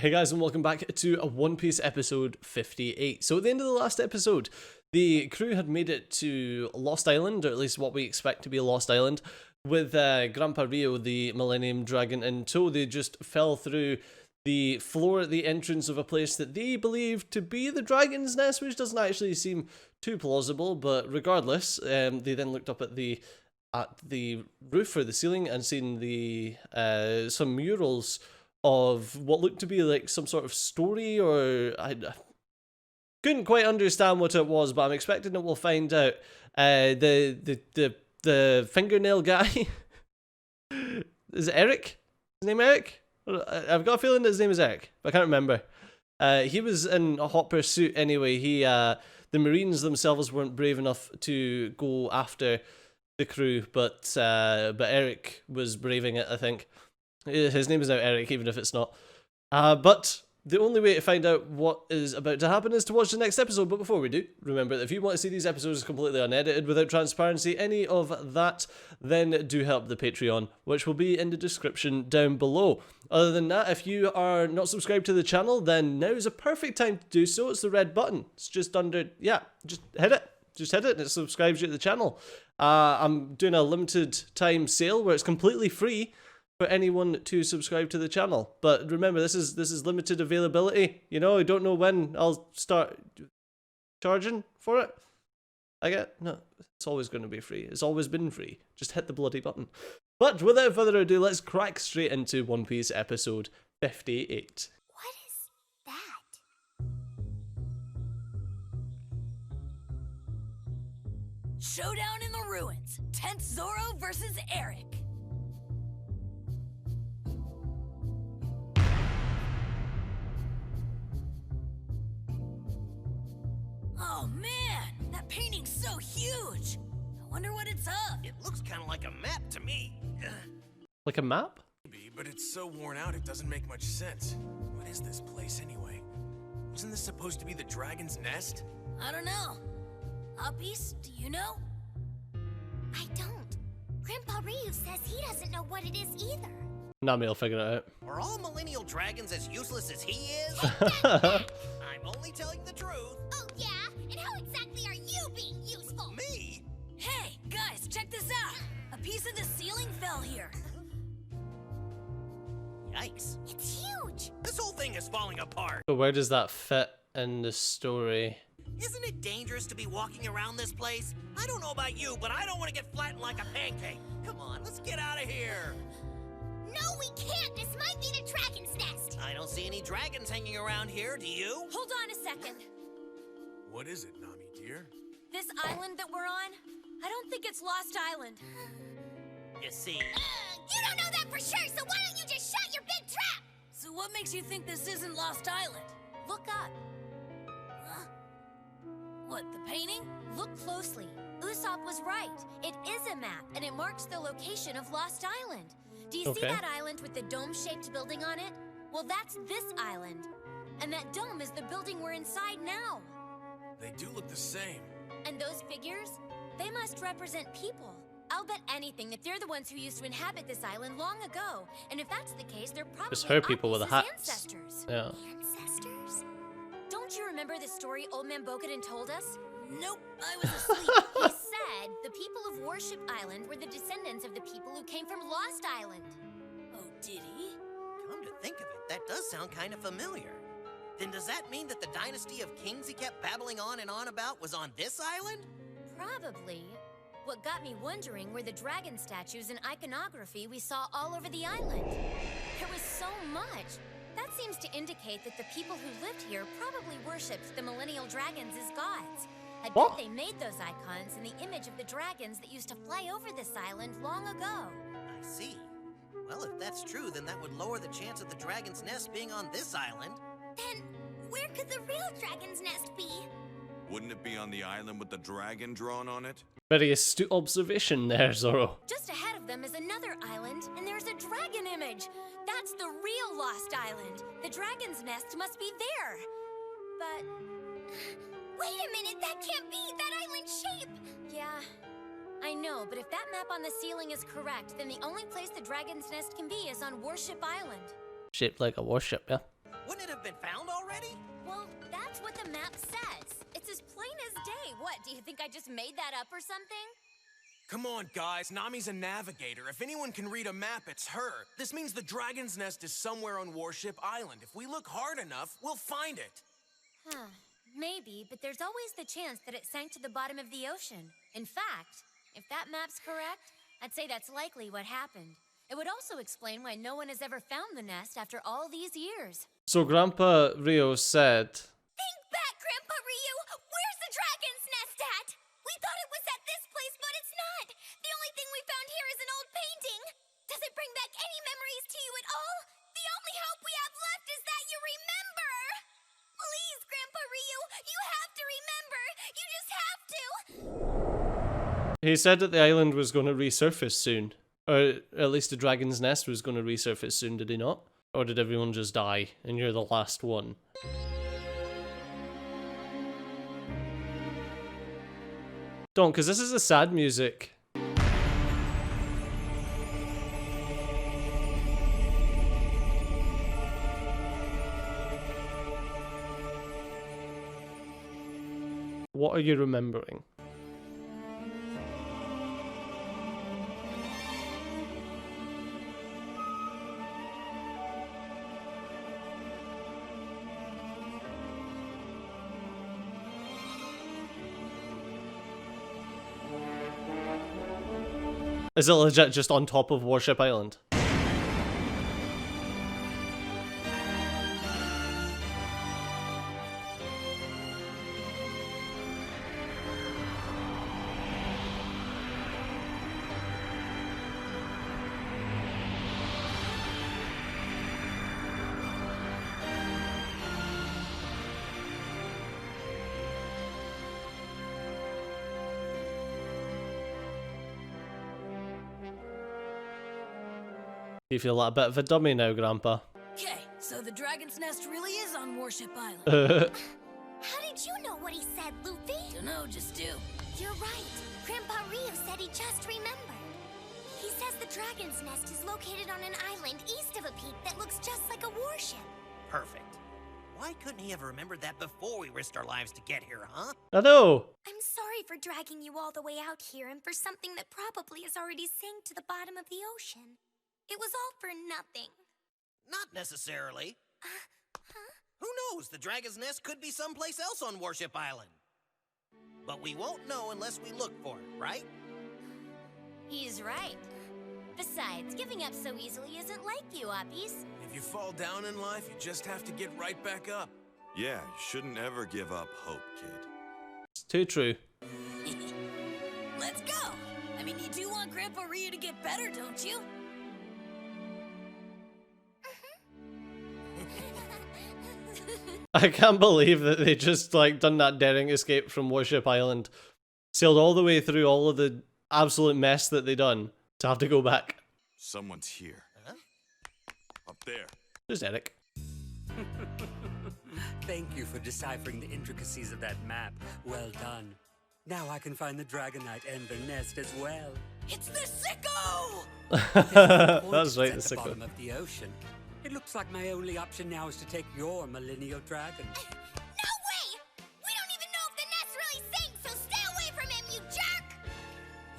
Hey guys, and welcome back to a One Piece episode 58. So at the end of the last episode, the crew had made it to Lost Island, or at least what we expect to be Lost Island, with Grandpa Rio, the Millennium Dragon, in tow. They just fell through the floor at the entrance of a place that they believe to be the Dragon's Nest, which doesn't actually seem too plausible, but regardless, they then looked up at the roof or the ceiling and seen the some murals of what looked to be like some sort of story, or I couldn't quite understand what it was, but I'm expecting that we'll find out. The fingernail guy is it Eric? His name Eric? I've got a feeling that his name is Eric, but I can't remember. He was in a hot pursuit anyway. The Marines themselves weren't brave enough to go after the crew, but Eric was braving it, I think. His name is now Eric, even if it's not. But the only way to find out what is about to happen is to watch the next episode. But before we do, remember that if you want to see these episodes completely unedited, without transparency, any of that, then do help the Patreon, which will be in the description down below. Other than that, if you are not subscribed to the channel, then now is a perfect time to do so. It's the red button. It's just under, yeah, just hit it. Just hit it and it subscribes you to the channel. I'm doing a limited time sale where it's completely free for anyone to subscribe to the channel. But remember, this is limited availability. You know, I don't know when I'll start charging for it. No, it's always going to be free. It's always been free. Just hit the bloody button. But without further ado, let's crack straight into One Piece episode 58. What is that? Showdown in the ruins. Tenth Zoro versus Eric. Oh man, that painting's so huge. I wonder what it's of. It looks kind of like a map to me. Like a map? Maybe, but it's so worn out it doesn't make much sense. What is this place anyway? Wasn't this supposed to be the Dragon's Nest? I don't know. Uppies, do you know? I don't. Grandpa Ryu says he doesn't know what it is either. Nami will figure it out. Are all millennial dragons as useless as he is? I'm only telling the truth. Oh yeah? And how exactly are you being useful? Me? Hey, guys, check this out. A piece of the ceiling fell here. Yikes. It's huge. This whole thing is falling apart. But where does that fit in the story? Isn't it dangerous to be walking around this place? I don't know about you, but I don't want to get flattened like a pancake. Come on, let's get out of here. No, we can't. This might be the Dragon's Nest. I don't see any dragons hanging around here, do you? Hold on a second. What is it, Nami dear? This island that we're on, I don't think it's Lost Island. You see, You don't know that for sure, so why don't you just shut your big trap? So what makes you think this isn't Lost Island? Look up. Huh? What, the painting? Look closely. Usopp was right. It is a map, and it marks the location of Lost Island. Do you see that island with the dome-shaped building on it? Well, that's this island. And that dome is the building we're inside now. They do look the same. And those figures? They must represent people. I'll bet anything that they're the ones who used to inhabit this island long ago. And if that's the case, they're probably Just her people with the Apis' hats. ancestors. Yeah. Ancestors? Don't you remember the story Old Man Bokoden told us? Nope, I was asleep. He said the people of Warship Island were the descendants of the people who came from Lost Island. Oh, did he? come to think of it, that does sound kind of familiar. Then does that mean that the dynasty of kings he kept babbling on and on about was on this island? Probably. What got me wondering were the dragon statues and iconography we saw all over the island. There was so much. That seems to indicate that the people who lived here probably worshipped the millennial dragons as gods. I bet they made those icons in the image of the dragons that used to fly over this island long ago. I see. Well, if that's true, then that would lower the chance of the dragon's nest being on this island. Then where could the real Dragon's Nest be? Wouldn't it be on the island with the dragon drawn on it? Very astute observation there, Zoro. Just ahead of them is another island, and there's a dragon image. That's the real Lost Island. The dragon's nest must be there. But Wait a minute, that can't be that island shape. yeah, I know, but if that map on the ceiling is correct, then the only place the dragon's nest can be is on Warship Island. Shaped like a warship, yeah. Wouldn't Do you think I just made that up or something? Come on, guys. Nami's a navigator. If anyone can read a map, it's her. This means the Dragon's Nest is somewhere on Warship Island. If we look hard enough, we'll find it. Huh. Maybe, but there's always the chance that it sank to the bottom of the ocean. In fact, if that map's correct, I'd say that's likely what happened. It would also explain why no one has ever found the nest after all these years. So Grandpa Rio said, Think back, Grandpa Ryu! Where's the dragon's nest at? We thought it was at this place, but it's not. The only thing we found here is an old painting. Does it bring back any memories to you at all? The only hope we have left is that you remember! Please, Grandpa Ryu, you have to remember! You just have to! he said that the island was going to resurface soon. Or at least the dragon's nest was going to resurface soon, did he not? Or did everyone just die and you're the last one? Don't, because this is the sad music. What are you remembering? Is it legit just on top of Warship Island? You feel like a bit of a dummy now, Grandpa. Okay, so the Dragon's Nest really is on Warship Island. How did you know what he said, Luffy? Dunno, just do. You're right. Grandpa Ryu said he just remembered. He says the dragon's nest is located on an island east of a peak that looks just like a warship. Perfect. Why couldn't he have remembered that before we risked our lives to get here, huh? I know. I'm sorry for dragging you all the way out here and for something that probably has already sank to the bottom of the ocean. It was all for nothing. Not necessarily. Who knows? The Dragon's Nest could be someplace else on Warship Island. But we won't know unless we look for it, right? He's right. Besides, giving up so easily isn't like you, Oppies. If you fall down in life, you just have to get right back up. Yeah, you shouldn't ever give up hope, kid. It's too true. Let's go! I mean, you do want Grandpa Ryu to get better, don't you? I can't believe that they just like done that daring escape from Warship Island, sailed all the way through all of the absolute mess that they done to have to go back. Someone's here. Huh? Up there. There's Eric. Thank you for deciphering the intricacies of that map. Well done. Now I can find the Dragonite and the nest as well. It's the Sicko! That's right, the At the Sicko. bottom of the ocean. It looks like my only option now is to take your Millennial Dragon. No way! We don't even know if the nest really sank, so stay away from him, you jerk!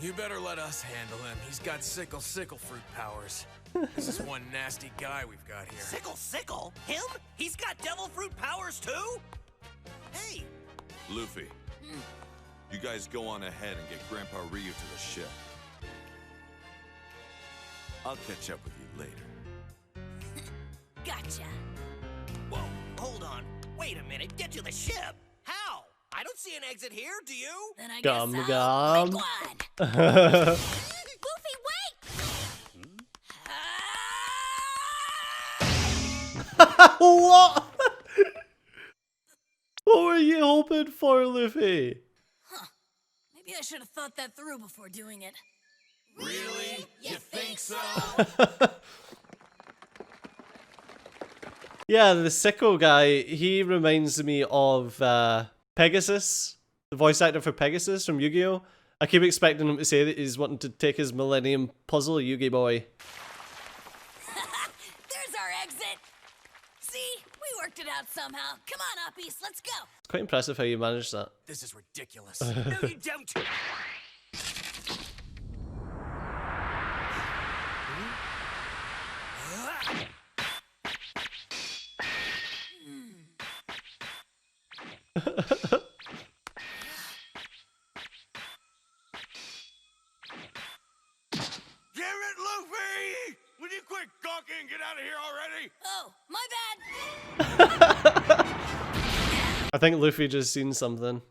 You better let us handle him. He's got sickle fruit powers. This is one nasty guy we've got here. Sickle? Him? He's got devil fruit powers too? Hey, Luffy, you guys go on ahead and get Grandpa Ryu to the ship. I'll catch up with you later. Gotcha. whoa, hold on. Wait a minute, get to the ship? How? I don't see an exit here, do you? Then I Gum guess gum. I'll make one. Luffy, wait! What? What were you hoping for, Luffy? Maybe I should have thought that through before doing it. Really? You think so? Yeah, the Sicko guy, he reminds me of Pegasus, the voice actor for Pegasus from Yu-Gi-Oh! I keep expecting him to say that he's wanting to take his Millennium Puzzle, Yu-Gi Boy. There's our exit. See? We worked it out somehow. Come on, Uppies, let's go. It's quite impressive how you managed that. This is ridiculous. No, you don't. Damn it, Luffy! Will you quit gawking and get out of here already? Oh, my bad. I think Luffy just seen something.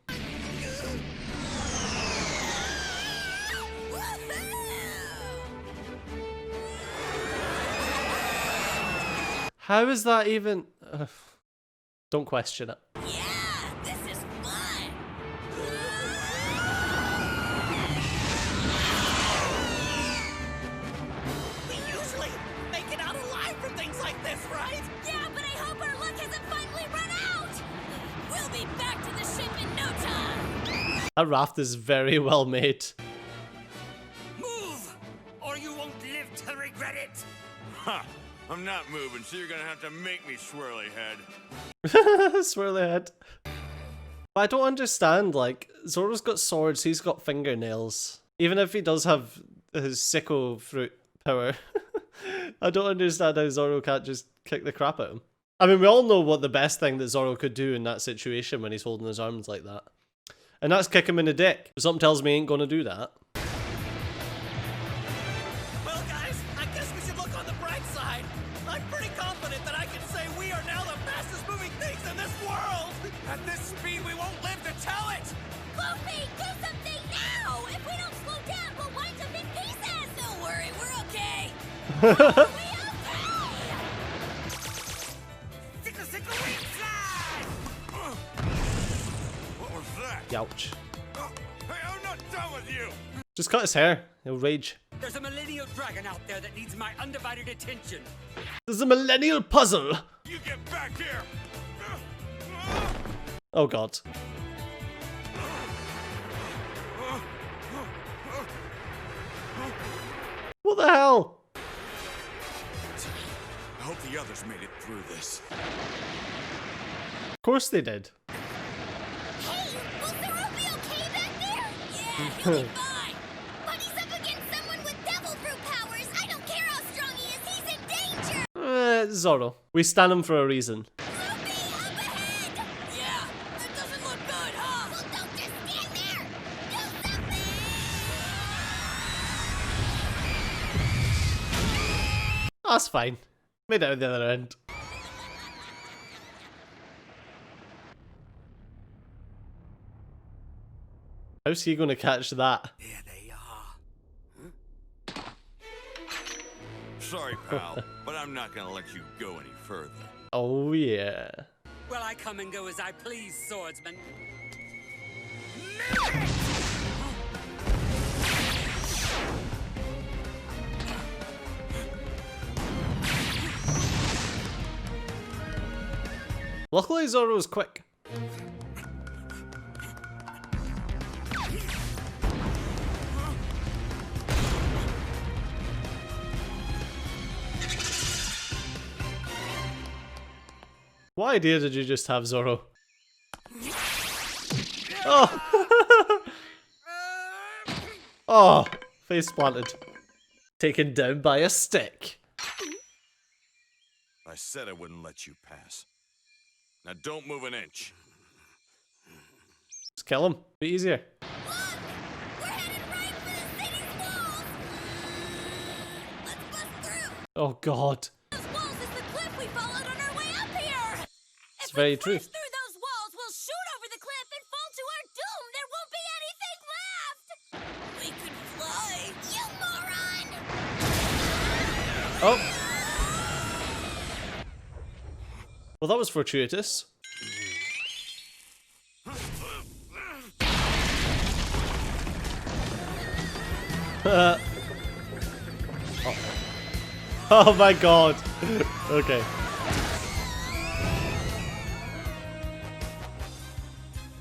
How is that even... don't question it. Yeah, this is fun. We usually make it out alive from things like this, right? Yeah, but I hope our luck hasn't finally run out! We'll be back to the ship in no time. That raft is very well made. Move, or you won't live to regret it. Ha! I'm not moving, so you're gonna have to make me, swirly head. Swirly head. But I don't understand, like, Zoro's got swords, he's got fingernails. Even if he does have his sickle fruit power, I don't understand how Zoro can't just kick the crap out of him. I mean, we all know what the best thing that Zoro could do in that situation when he's holding his arms like that. And that's kick him in the dick. But something tells me he ain't gonna do that. Well, guys, I guess we should look on the bright side. I'm pretty confident that I can say we are now the fastest moving things in this world. At this speed, we won't live to tell it! Luffy, do something now! If we don't slow down, we'll wind up in pieces! Don't worry, we're okay. We okay! Sickle, sickle, wing slide. What was that? Youch. Hey, I'm not done with you! Just cut his hair. He'll rage. There's a millennial dragon out there that needs my undivided attention. There's a millennial puzzle. You get back here! Oh god. What the hell? I hope the others made it through this. Of course they did. Hey, will Zoro be okay back there? Yeah, he'll be fine. But he's up against someone with devil fruit powers! I don't care how strong he is, he's in danger! Zoro. We stand him for a reason. Luffy, up ahead! Yeah, that doesn't look good, huh? Well, don't just stand there! Do something! That's fine. Made it out the other end. How's he gonna catch that? There they are. Sorry, pal, but I'm not gonna let you go any further. Oh yeah. Well, I come and go as I please, swordsman. Luckily Zoro's quick. What idea did you just have, Zoro? Oh! Oh! Face planted. Taken down by a stick. I said I wouldn't let you pass. Now don't move an inch. Just kill him. Be easier. Look! We're headed right for the city's walls! Let's bust through! Oh god. Those walls is the cliff we followed on our way up here! It's very true. If we crash through those walls, we'll shoot over the cliff and fall to our doom! There won't be anything left! We could fly. You moron! Oh. Well, that was fortuitous. Oh. Oh my god. Okay.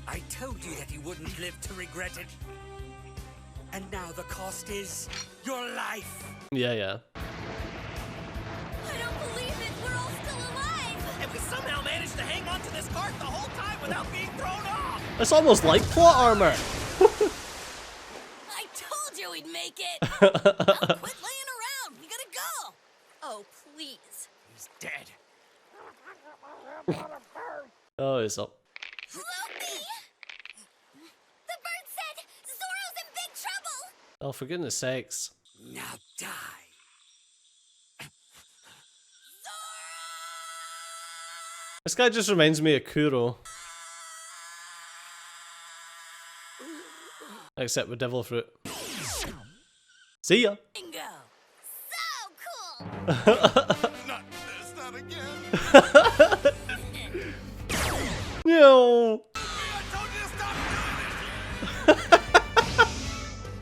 I told you that you wouldn't live to regret it. And now the cost is your life. Yeah. I don't believe it! We're all still alive! And we somehow managed without being thrown off. It's almost like plot armor. I told you we'd make it! Now quit laying around! We gotta go! Oh, please. He's dead. Oh, it's up. Luffy! The bird said Zoro's in big trouble! Oh, for goodness sakes. Now die. This guy just reminds me of Kuro. Except with devil fruit. See ya! Bingo! So cool! Not this, not again. No! I told you to stop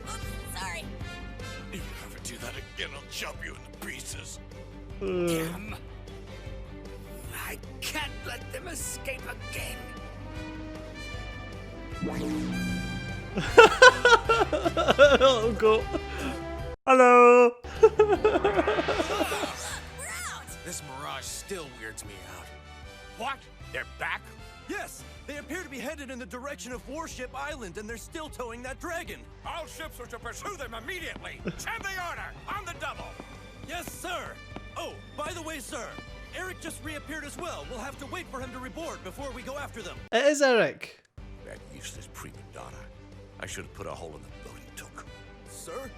Oops, sorry. If you ever do that again, I'll chop you into pieces. Damn. I can't let them escape again. Oh, go. Hello! We're out! This mirage still weirds me out. What? They're back? Yes! They appear to be headed in the direction of Warship Island, and they're still towing that dragon. All ships are to pursue them immediately! Send the order! On the double! Yes, sir! Oh, by the way, sir, Eric just reappeared as well. We'll have to wait for him to reboard before we go after them. It is Eric. That useless prima donna. I should have put a hole in the boat he took. Sir?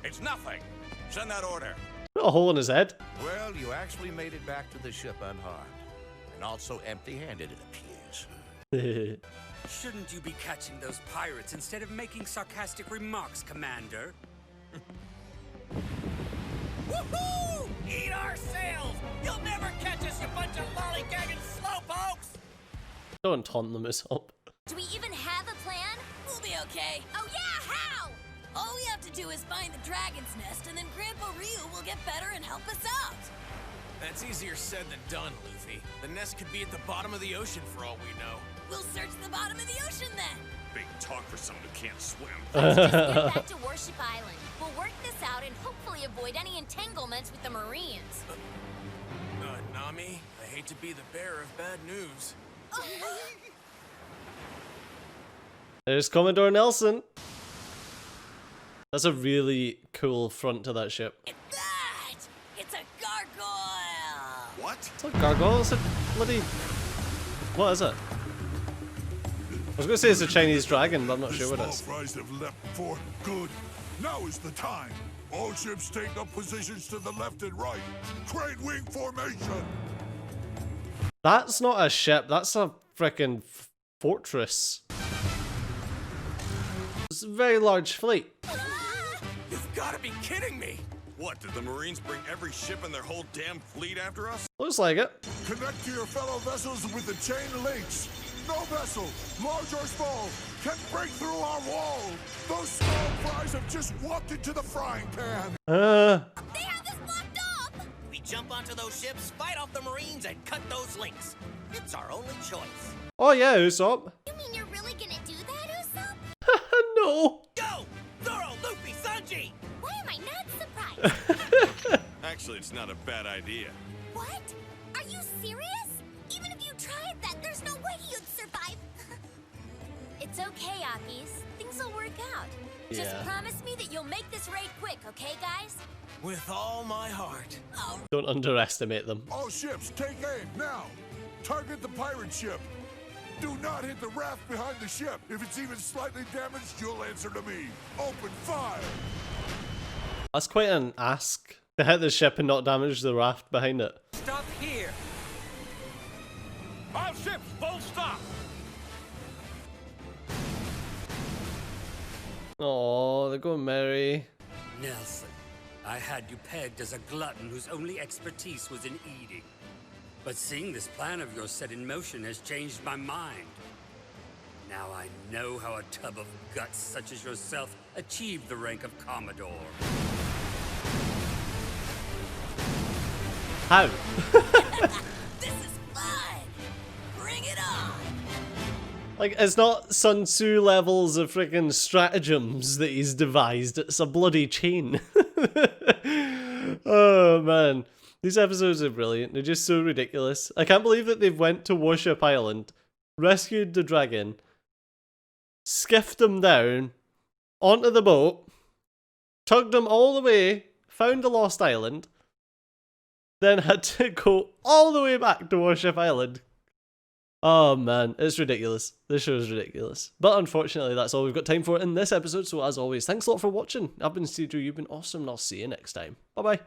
It's nothing! Send that order! Got a hole in his head. Well, you actually made it back to the ship unharmed. And also empty-handed, it appears. Shouldn't you be catching those pirates instead of making sarcastic remarks, Commander? Woohoo! Eat our sails! You'll never catch us, you bunch of lollygagging slowpokes! Don't taunt them, it's up. Do we even have a plan? We'll be okay. Oh yeah, how? All we have to do is find the dragon's nest, and then Grandpa Ryu will get better and help us out. That's easier said than done, Luffy. The nest could be at the bottom of the ocean for all we know. We'll search the bottom of the ocean then. Big talk for someone who can't swim. Let's just get back to Warship Island. We'll work this out and hopefully avoid any entanglements with the Marines. Nami, I hate to be the bearer of bad news. There's Commodore Nelson. That's a really cool front to that ship. It's that! It's a gargoyle! What? It's not gargoyle, it's a bloody... What is it? I was gonna say it's a Chinese dragon, but I'm not sure what it is. Small fries have left for good. Now is the time. All ships take up positions to the left and right. Crane wing formation. That's not a ship, that's a frickin' fortress. It's a very large fleet. You've got to be kidding me! What, did the Marines bring every ship in their whole damn fleet after us? Looks like it. Connect to your fellow vessels with the chain links. No vessel, large or small, can break through our wall. Those small fries have just walked into the frying pan. They have us blocked off! We jump onto those ships, fight off the Marines, and cut those links. It's our only choice. Oh yeah, Usopp. You mean you're really gonna do that, Usopp? No. Go! Zoro, Luffy, Sanji! Why am I not surprised? Actually, it's not a bad idea. What? Are you serious? Even if you tried that, there's no way you'd survive. It's okay, Akis. Things will work out. Just Yeah. promise me that you'll make this raid quick, okay, guys? With all my heart. Don't underestimate them. All ships, take aim now. Target the pirate ship. Do not hit the raft behind the ship. If it's even slightly damaged, you'll answer to me. Open fire. That's quite an ask. To hit the ship and not damage the raft behind it. Stop here. All ships, full stop! Oh, they're going merry. Nelson, I had you pegged as a glutton whose only expertise was in eating. But seeing this plan of yours set in motion has changed my mind. Now I know how a tub of guts such as yourself achieved the rank of Commodore. How? This is fun! Bring it on! Like, it's not Sun Tzu levels of freaking stratagems that he's devised, it's a bloody chain. Oh man. These episodes are brilliant. They're just so ridiculous. I can't believe that they've went to Warship Island, rescued the dragon, skiffed him down onto the boat, tugged him all the way, found the lost island, then had to go all the way back to Warship Island. Oh man, it's ridiculous. This show is ridiculous. But unfortunately, that's all we've got time for in this episode. So as always, thanks a lot for watching. I've been Cedro, you've been awesome, and I'll see you next time. Bye bye.